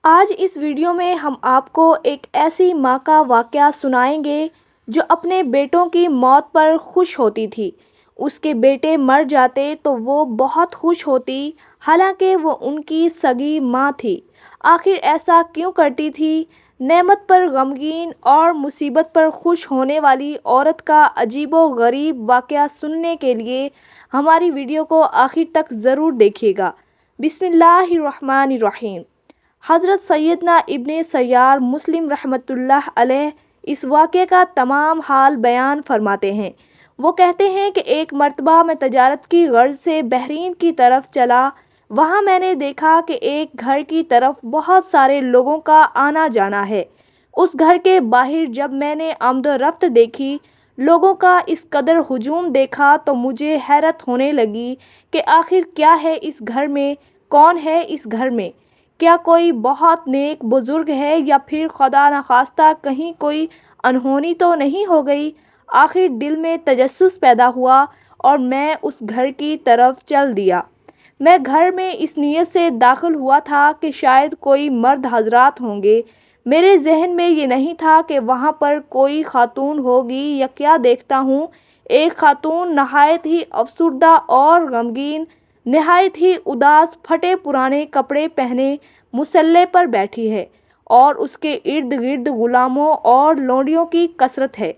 آج اس ویڈیو میں ہم آپ کو ایک ایسی ماں کا واقعہ سنائیں گے جو اپنے بیٹوں کی موت پر خوش ہوتی تھی۔ اس کے بیٹے مر جاتے تو وہ بہت خوش ہوتی، حالانکہ وہ ان کی سگی ماں تھی۔ آخر ایسا کیوں کرتی تھی؟ نعمت پر غمگین اور مصیبت پر خوش ہونے والی عورت کا عجیب و غریب واقعہ سننے کے لیے ہماری ویڈیو کو آخر تک ضرور دیکھیے گا۔ بسم اللہ الرحمن الرحیم۔ حضرت سیدنا ابن سیار مسلم رحمۃ اللہ علیہ اس واقعے کا تمام حال بیان فرماتے ہیں۔ وہ کہتے ہیں کہ ایک مرتبہ میں تجارت کی غرض سے بحرین کی طرف چلا۔ وہاں میں نے دیکھا کہ ایک گھر کی طرف بہت سارے لوگوں کا آنا جانا ہے۔ اس گھر کے باہر جب میں نے آمد و رفت دیکھی، لوگوں کا اس قدر ہجوم دیکھا تو مجھے حیرت ہونے لگی کہ آخر کیا ہے اس گھر میں، کون ہے اس گھر میں؟ کیا کوئی بہت نیک بزرگ ہے یا پھر خدا نخواستہ کہیں کوئی انہونی تو نہیں ہو گئی؟ آخر دل میں تجسس پیدا ہوا اور میں اس گھر کی طرف چل دیا۔ میں گھر میں اس نیت سے داخل ہوا تھا کہ شاید کوئی مرد حضرات ہوں گے۔ میرے ذہن میں یہ نہیں تھا کہ وہاں پر کوئی خاتون ہوگی یا کیا دیکھتا ہوں ایک خاتون نہایت ہی افسردہ اور غمگین، نہایت ہی اداس، پھٹے پرانے کپڑے پہنے مصلے پر بیٹھی ہے اور اس کے ارد گرد غلاموں اور لونڈیوں کی کثرت ہے۔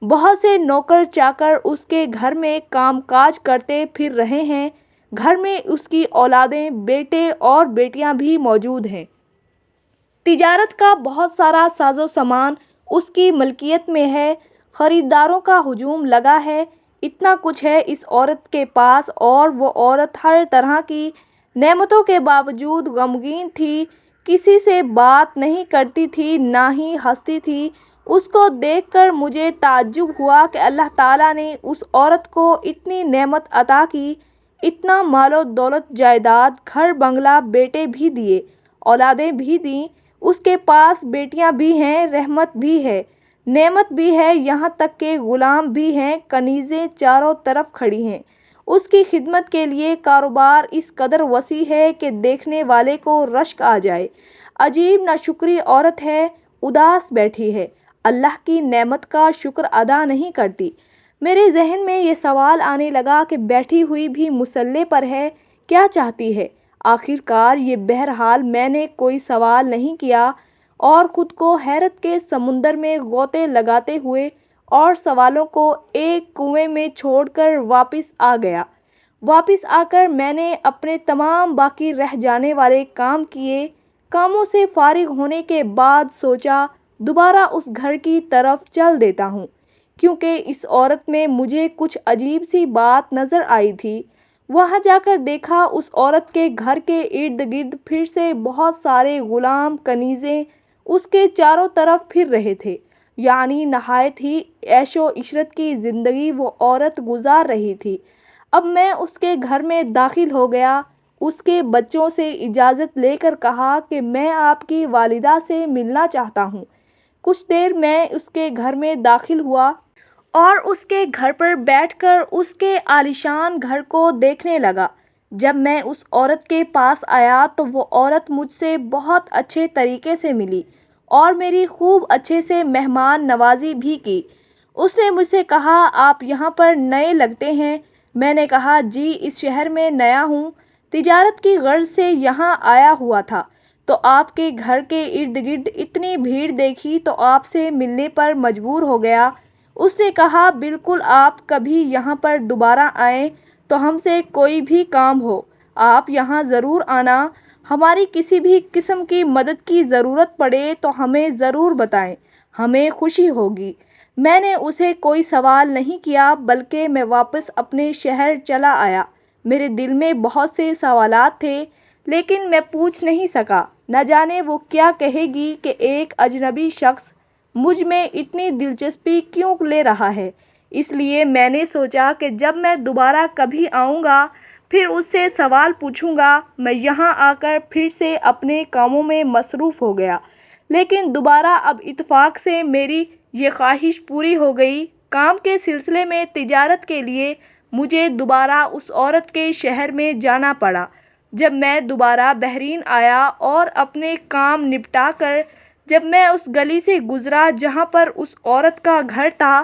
بہت سے نوکر چاکر اس کے گھر میں کام کاج کرتے پھر رہے ہیں۔ گھر میں اس کی اولادیں، بیٹے اور بیٹیاں بھی موجود ہیں۔ تجارت کا بہت سارا ساز و سامان اس کی ملکیت میں ہے۔ خریداروں کا ہجوم لگا ہے۔ اتنا کچھ ہے اس عورت کے پاس اور وہ عورت ہر طرح کی نعمتوں کے باوجود غمگین تھی، کسی سے بات نہیں کرتی تھی، نہ ہی ہنستی تھی۔ اس کو دیکھ کر مجھے تعجب ہوا کہ اللہ تعالیٰ نے اس عورت کو اتنی نعمت عطا کی، اتنا مال و دولت، جائیداد، گھر بنگلہ، بیٹے بھی دیے، اولادیں بھی دیں۔ اس کے پاس بیٹیاں بھی ہیں، رحمت بھی ہے، نعمت بھی ہے، یہاں تک کہ غلام بھی ہیں، کنیزیں چاروں طرف کھڑی ہیں۔ اس کی خدمت کے لیے کاروبار اس قدر وسیع ہے کہ دیکھنے والے کو رشک آ جائے۔ عجیب ناشکری عورت ہے، اداس بیٹھی ہے، اللہ کی نعمت کا شکر ادا نہیں کرتی۔ میرے ذہن میں یہ سوال آنے لگا کہ بیٹھی ہوئی بھی مصلے پر ہے، کیا چاہتی ہے؟ آخر کار یہ بہرحال میں نے کوئی سوال نہیں کیا اور خود کو حیرت کے سمندر میں غوطے لگاتے ہوئے اور سوالوں کو ایک کنویں میں چھوڑ کر واپس آ گیا۔ واپس آ کر میں نے اپنے تمام باقی رہ جانے والے کام کیے۔ کاموں سے فارغ ہونے کے بعد سوچا دوبارہ اس گھر کی طرف چل دیتا ہوں، کیونکہ اس عورت میں مجھے کچھ عجیب سی بات نظر آئی تھی۔ وہاں جا کر دیکھا اس عورت کے گھر کے ارد گرد پھر سے بہت سارے غلام، کنیزیں اس کے چاروں طرف پھر رہے تھے، یعنی نہایت ہی عیش و عشرت کی زندگی وہ عورت گزار رہی تھی۔ اب میں اس کے گھر میں داخل ہو گیا، اس کے بچوں سے اجازت لے کر کہا کہ میں آپ کی والدہ سے ملنا چاہتا ہوں۔ کچھ دیر میں اس کے گھر میں داخل ہوا اور اس کے گھر پر بیٹھ کر اس کے عالیشان گھر کو دیکھنے لگا۔ جب میں اس عورت کے پاس آیا تو وہ عورت مجھ سے بہت اچھے طریقے سے ملی اور میری خوب اچھے سے مہمان نوازی بھی کی۔ اس نے مجھ سے کہا، آپ یہاں پر نئے لگتے ہیں؟ میں نے کہا، جی اس شہر میں نیا ہوں، تجارت کی غرض سے یہاں آیا ہوا تھا، تو آپ کے گھر کے ارد گرد اتنی بھیڑ دیکھی تو آپ سے ملنے پر مجبور ہو گیا۔ اس نے کہا، بالکل، آپ کبھی یہاں پر دوبارہ آئیں تو ہم سے کوئی بھی کام ہو، آپ یہاں ضرور آنا۔ ہماری کسی بھی قسم کی مدد کی ضرورت پڑے تو ہمیں ضرور بتائیں، ہمیں خوشی ہوگی۔ میں نے اسے کوئی سوال نہیں کیا بلکہ میں واپس اپنے شہر چلا آیا۔ میرے دل میں بہت سے سوالات تھے لیکن میں پوچھ نہیں سکا، نہ جانے وہ کیا کہے گی کہ ایک اجنبی شخص مجھ میں اتنی دلچسپی کیوں لے رہا ہے۔ اس لیے میں نے سوچا کہ جب میں دوبارہ کبھی آؤں گا پھر اس سے سوال پوچھوں گا۔ میں یہاں آ کر پھر سے اپنے کاموں میں مصروف ہو گیا، لیکن دوبارہ اب اتفاق سے میری یہ خواہش پوری ہو گئی۔ کام کے سلسلے میں تجارت کے لیے مجھے دوبارہ اس عورت کے شہر میں جانا پڑا۔ جب میں دوبارہ بحرین آیا اور اپنے کام نپٹا کر جب میں اس گلی سے گزرا جہاں پر اس عورت کا گھر تھا،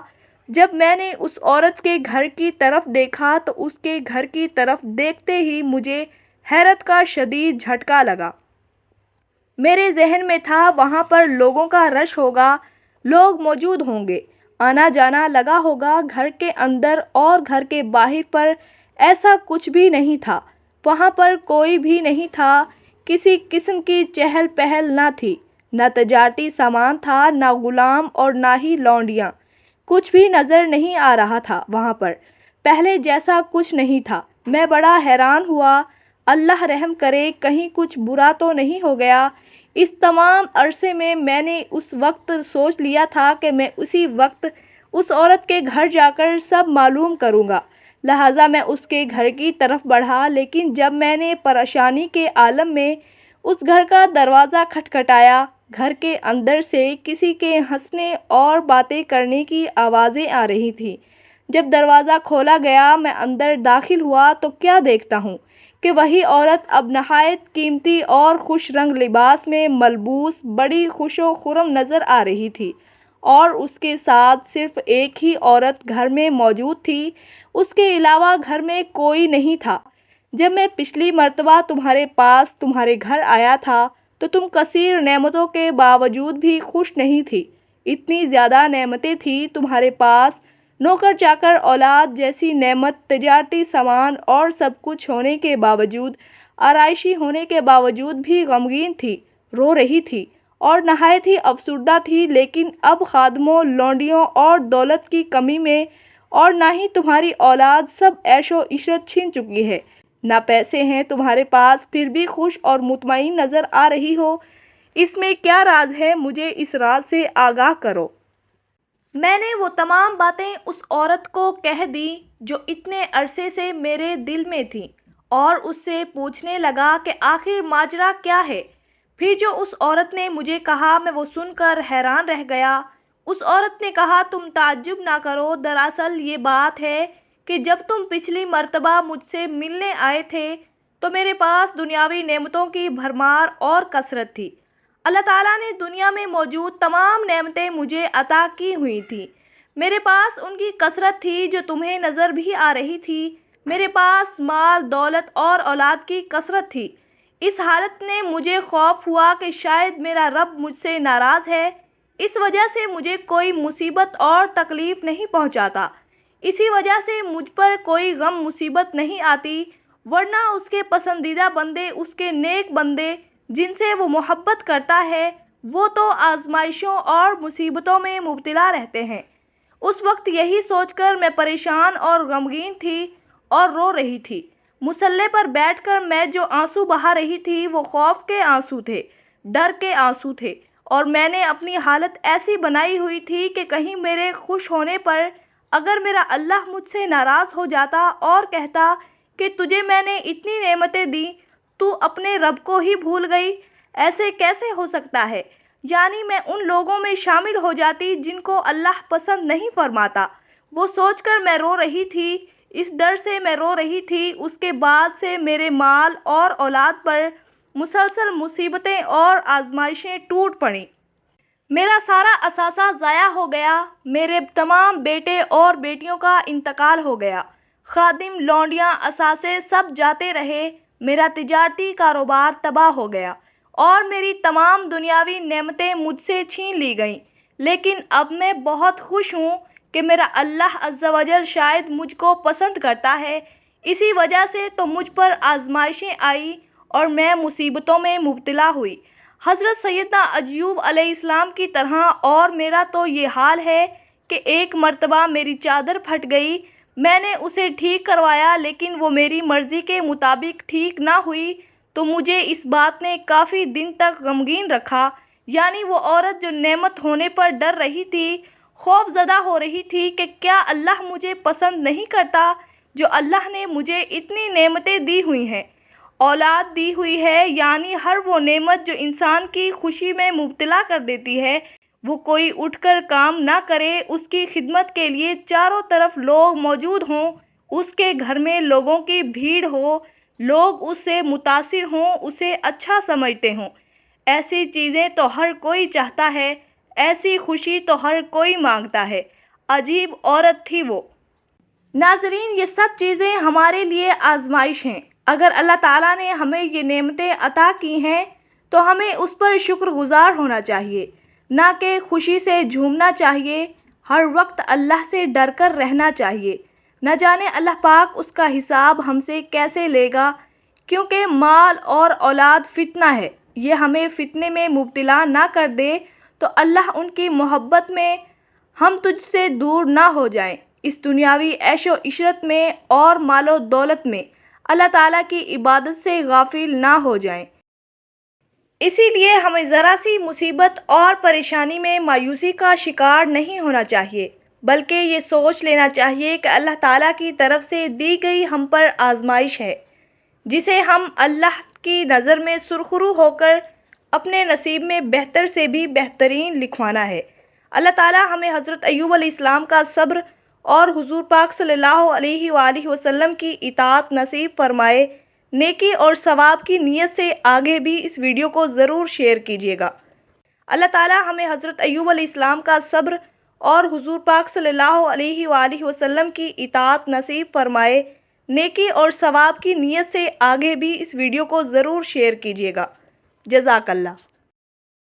جب میں نے اس عورت کے گھر کی طرف دیکھا تو اس کے گھر کی طرف دیکھتے ہی مجھے حیرت کا شدید جھٹکا لگا۔ میرے ذہن میں تھا وہاں پر لوگوں کا رش ہوگا، لوگ موجود ہوں گے، آنا جانا لگا ہوگا گھر کے اندر اور گھر کے باہر، پر ایسا کچھ بھی نہیں تھا۔ وہاں پر کوئی بھی نہیں تھا، کسی قسم کی چہل پہل نہ تھی، نہ تجارتی سامان تھا، نہ غلام اور نہ ہی لونڈیاں، کچھ بھی نظر نہیں آ رہا تھا وہاں پر، پہلے جیسا کچھ نہیں تھا۔ میں بڑا حیران ہوا، اللہ رحم کرے کہیں کچھ برا تو نہیں ہو گیا۔ اس تمام عرصے میں نے اس وقت سوچ لیا تھا کہ میں اسی وقت اس عورت کے گھر جا کر سب معلوم کروں گا، لہٰذا میں اس کے گھر کی طرف بڑھا، لیکن جب میں نے پریشانی کے عالم میں اس گھر کا دروازہ کھٹکھٹایا، گھر کے اندر سے کسی کے ہنسنے اور باتیں کرنے کی آوازیں آ رہی تھیں۔ جب دروازہ کھولا گیا، میں اندر داخل ہوا تو کیا دیکھتا ہوں کہ وہی عورت اب نہایت قیمتی اور خوش رنگ لباس میں ملبوس بڑی خوش و خرم نظر آ رہی تھی، اور اس کے ساتھ صرف ایک ہی عورت گھر میں موجود تھی، اس کے علاوہ گھر میں کوئی نہیں تھا۔ جب میں پچھلی مرتبہ تمہارے پاس تمہارے گھر آیا تھا تو تم کثیر نعمتوں کے باوجود بھی خوش نہیں تھی، اتنی زیادہ نعمتیں تھیں تمہارے پاس، نوکر چاکر اولاد جیسی نعمت، تجارتی سامان اور سب کچھ ہونے کے باوجود، آرائشی ہونے کے باوجود بھی غمگین تھی، رو رہی تھی اور نہایت ہی افسردہ تھی۔ لیکن اب خادموں، لونڈیوں اور دولت کی کمی میں اور نہ ہی تمہاری اولاد، سب عیش و عشرت چھن چکی ہے، نہ پیسے ہیں تمہارے پاس، پھر بھی خوش اور مطمئن نظر آ رہی ہو۔ اس میں کیا راز ہے؟ مجھے اس راز سے آگاہ کرو۔ میں نے وہ تمام باتیں اس عورت کو کہہ دیں جو اتنے عرصے سے میرے دل میں تھیں، اور اس سے پوچھنے لگا کہ آخر ماجرا کیا ہے۔ پھر جو اس عورت نے مجھے کہا میں وہ سن کر حیران رہ گیا۔ اس عورت نے کہا، تم تعجب نہ کرو، دراصل یہ بات ہے کہ جب تم پچھلی مرتبہ مجھ سے ملنے آئے تھے تو میرے پاس دنیاوی نعمتوں کی بھرمار اور کثرت تھی۔ اللہ تعالیٰ نے دنیا میں موجود تمام نعمتیں مجھے عطا کی ہوئی تھیں، میرے پاس ان کی کثرت تھی جو تمہیں نظر بھی آ رہی تھی، میرے پاس مال، دولت اور اولاد کی کثرت تھی۔ اس حالت نے مجھے خوف ہوا کہ شاید میرا رب مجھ سے ناراض ہے، اس وجہ سے مجھے کوئی مصیبت اور تکلیف نہیں پہنچاتا، اسی وجہ سے مجھ پر کوئی غم مصیبت نہیں آتی، ورنہ اس کے پسندیدہ بندے، اس کے نیک بندے جن سے وہ محبت کرتا ہے، وہ تو آزمائشوں اور مصیبتوں میں مبتلا رہتے ہیں۔ اس وقت یہی سوچ کر میں پریشان اور غمگین تھی اور رو رہی تھی۔ مصلے پر بیٹھ کر میں جو آنسو بہا رہی تھی وہ خوف کے آنسو تھے، ڈر کے آنسو تھے، اور میں نے اپنی حالت ایسی بنائی ہوئی تھی کہ کہیں میرے خوش ہونے پر اگر میرا اللہ مجھ سے ناراض ہو جاتا اور کہتا کہ تجھے میں نے اتنی نعمتیں دیں، تو اپنے رب کو ہی بھول گئی، ایسے کیسے ہو سکتا ہے؟ یعنی میں ان لوگوں میں شامل ہو جاتی جن کو اللہ پسند نہیں فرماتا۔ وہ سوچ کر میں رو رہی تھی، اس ڈر سے میں رو رہی تھی۔ اس کے بعد سے میرے مال اور اولاد پر مسلسل مصیبتیں اور آزمائشیں ٹوٹ پڑیں، میرا سارا اثاثہ ضائع ہو گیا، میرے تمام بیٹے اور بیٹیوں کا انتقال ہو گیا، خادم، لونڈیاں، اثاثے سب جاتے رہے، میرا تجارتی کاروبار تباہ ہو گیا، اور میری تمام دنیاوی نعمتیں مجھ سے چھین لی گئیں۔ لیکن اب میں بہت خوش ہوں کہ میرا اللہ عز و جل شاید مجھ کو پسند کرتا ہے، اسی وجہ سے تو مجھ پر آزمائشیں آئی اور میں مصیبتوں میں مبتلا ہوئی، حضرت سیدنا ایوب علیہ السلام کی طرح۔ اور میرا تو یہ حال ہے کہ ایک مرتبہ میری چادر پھٹ گئی، میں نے اسے ٹھیک کروایا، لیکن وہ میری مرضی کے مطابق ٹھیک نہ ہوئی تو مجھے اس بات نے کافی دن تک غمگین رکھا۔ یعنی وہ عورت جو نعمت ہونے پر ڈر رہی تھی، خوف زدہ ہو رہی تھی کہ کیا اللہ مجھے پسند نہیں کرتا جو اللہ نے مجھے اتنی نعمتیں دی ہوئی ہیں، اولاد دی ہوئی ہے، یعنی ہر وہ نعمت جو انسان کی خوشی میں مبتلا کر دیتی ہے، وہ کوئی اٹھ کر کام نہ کرے، اس کی خدمت کے لیے چاروں طرف لوگ موجود ہوں، اس کے گھر میں لوگوں کی بھیڑ ہو، لوگ اس سے متاثر ہوں، اسے اچھا سمجھتے ہوں۔ ایسی چیزیں تو ہر کوئی چاہتا ہے، ایسی خوشی تو ہر کوئی مانگتا ہے۔ عجیب عورت تھی وہ۔ ناظرین، یہ سب چیزیں ہمارے لیے آزمائش ہیں۔ اگر اللہ تعالیٰ نے ہمیں یہ نعمتیں عطا کی ہیں تو ہمیں اس پر شکر گزار ہونا چاہیے، نہ کہ خوشی سے جھومنا چاہیے۔ ہر وقت اللہ سے ڈر کر رہنا چاہیے۔ نہ جانے اللہ پاک اس کا حساب ہم سے کیسے لے گا، کیونکہ مال اور اولاد فتنہ ہے۔ یہ ہمیں فتنے میں مبتلا نہ کر دے تو اللہ ان کی محبت میں ہم تجھ سے دور نہ ہو جائیں۔ اس دنیاوی عیش و عشرت میں اور مال و دولت میں اللہ تعالیٰ کی عبادت سے غافل نہ ہو جائیں۔ اسی لیے ہمیں ذرا سی مصیبت اور پریشانی میں مایوسی کا شکار نہیں ہونا چاہیے، بلکہ یہ سوچ لینا چاہیے کہ اللہ تعالیٰ کی طرف سے دی گئی ہم پر آزمائش ہے، جسے ہم اللہ کی نظر میں سرخرو ہو کر اپنے نصیب میں بہتر سے بھی بہترین لکھوانا ہے۔ اللہ تعالیٰ ہمیں حضرت ایوب علیہ السلام کا صبر اور حضور پاک صلی اللہ علیہ وآلہ وسلم کی اطاعت نصیب فرمائے۔ نیکی اور ثواب کی نیت سے آگے بھی اس ویڈیو کو ضرور شیئر کیجیے گا۔ اللہ تعالیٰ ہمیں حضرت ایوب علیہ السلام کا صبر اور حضور پاک صلی اللہ علیہ وآلہ وسلم کی اطاعت نصیب فرمائے۔ نیکی اور ثواب کی نیت سے آگے بھی اس ویڈیو کو ضرور شیئر کیجیے گا۔ جزاک اللہ۔